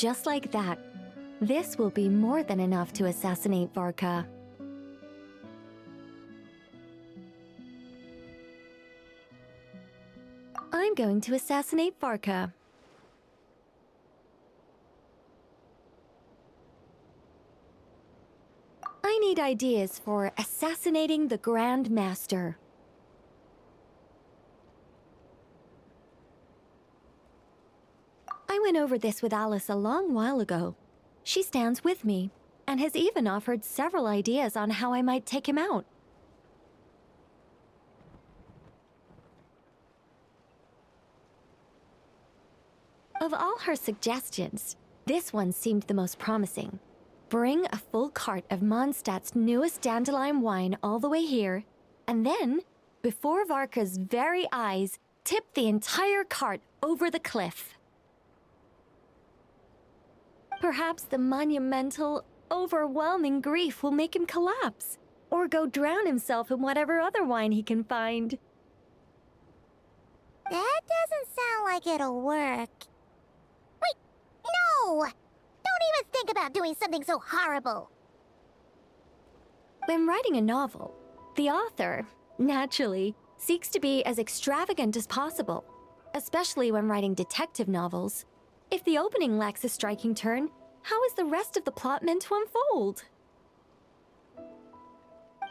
Just like that. This will be more than enough to assassinate Varka. I'm going to assassinate Varka. I need ideas for assassinating the Grand Master. I went over this with Alice a long while ago. She stands with me, and has even offered several ideas on how I might take him out. Of all her suggestions, this one seemed the most promising. Bring a full cart of Mondstadt's newest dandelion wine all the way here, and then, before Varka's very eyes, tip the entire cart over the cliff. Perhaps the monumental, overwhelming grief will make him collapse, or go drown himself in whatever other wine he can find. That doesn't sound like it'll work. Wait, no! Don't even think about doing something so horrible. When writing a novel, the author, naturally, seeks to be as extravagant as possible, especially when writing detective novels. If the opening lacks a striking turn, how is the rest of the plot meant to unfold?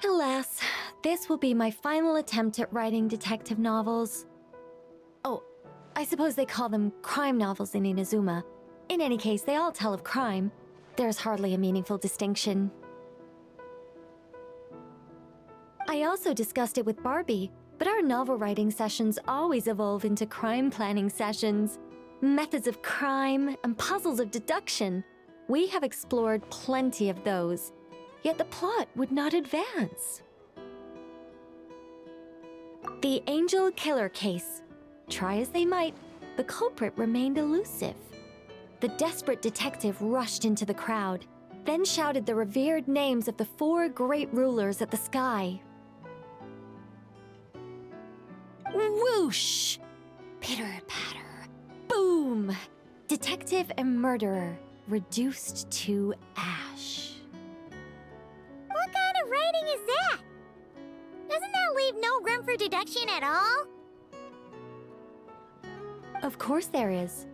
Alas, this will be my final attempt at writing detective novels. Oh, I suppose they call them crime novels in Inazuma. In any case, they all tell of crime. There's hardly a meaningful distinction. I also discussed it with Barbie, but our novel writing sessions always evolve into crime planning sessions. Methods of crime and puzzles of deduction. We have explored plenty of those, yet the plot would not advance. The Angel Killer case. Try as they might, the culprit remained elusive. The desperate detective rushed into the crowd, then shouted the revered names of the 4 great rulers at the sky. Whoosh! Pitter-patter. Boom! Detective and murderer reduced to ash. What kind of writing is that? Doesn't that leave no room for deduction at all? Of course there is.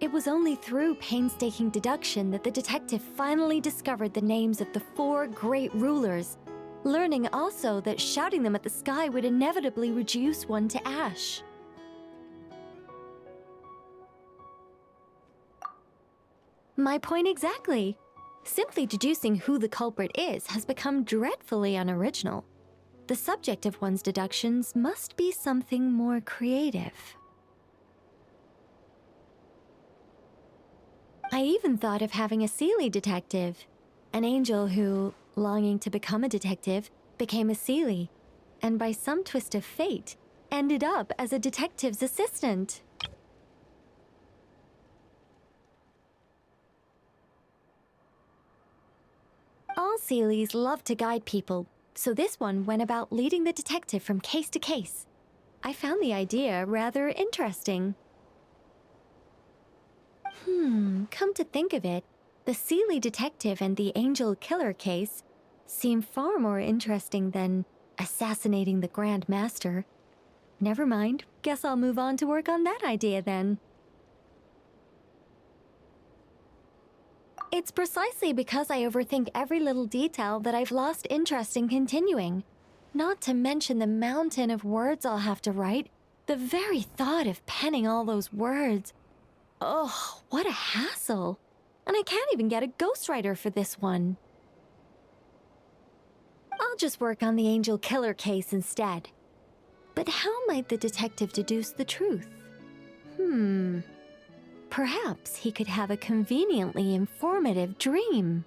It was only through painstaking deduction that the detective finally discovered the names of the 4 great rulers, learning also that shouting them at the sky would inevitably reduce one to ash. My point exactly. Simply deducing who the culprit is has become dreadfully unoriginal. The subject of one's deductions must be something more creative. I even thought of having a Seelie detective, an angel who, longing to become a detective, became a Seelie, and by some twist of fate, ended up as a detective's assistant. All Seelies love to guide people, so this one went about leading the detective from case to case. I found the idea rather interesting. Come to think of it, the Seelie detective and the Angel Killer case seem far more interesting than assassinating the Grand Master. Never mind, guess I'll move on to work on that idea then. It's precisely because I overthink every little detail that I've lost interest in continuing. Not to mention the mountain of words I'll have to write. The very thought of penning all those words. Oh, what a hassle. And I can't even get a ghostwriter for this one. I'll just work on the Angel Killer case instead. But how might the detective deduce the truth? Perhaps he could have a conveniently informative dream.